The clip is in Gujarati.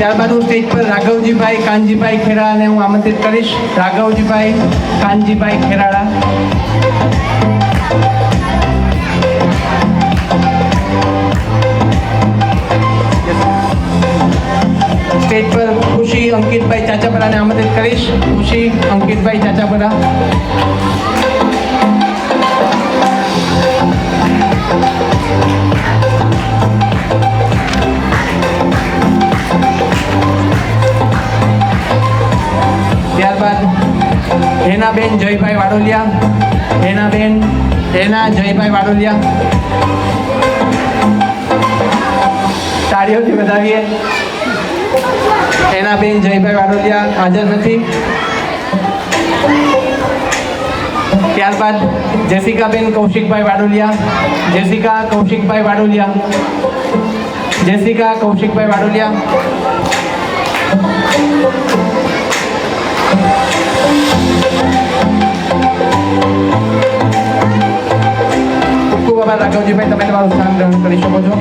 ત્યારબાદ હું સ્ટેજ પર રાઘવજીભાઈ કાનજીભાઈ ખેરાળાને હું આમંત્રિત કરીશ. રાઘવજીભાઈ કાનજીભાઈ ખેરાળા. સ્ટેજ પર ખુશી અંકિતભાઈ ચાચાપરાને આમંત્રિત કરીશ. ખુશી અંકિતભાઈ ચાચાપરા. ત્યારબાદ હેનાબેન જયભાઈ વાડોલિયા. હેના જયભાઈ વાડોલિયા. તાળીઓથી વધાવીએ. હેનાબેન જયભાઈ વાડોલિયા હાજર નથી. ત્યારબાદ જેસિકાબેન કૌશિકભાઈ વાડોલિયા. જેસિકા કૌશિકભાઈ વાડોલિયા. ખૂબ ખૂબ આભાર રાઘવજીભાઈ, તમે તમારું સ્થાન ગ્રહણ કરી શકો છો.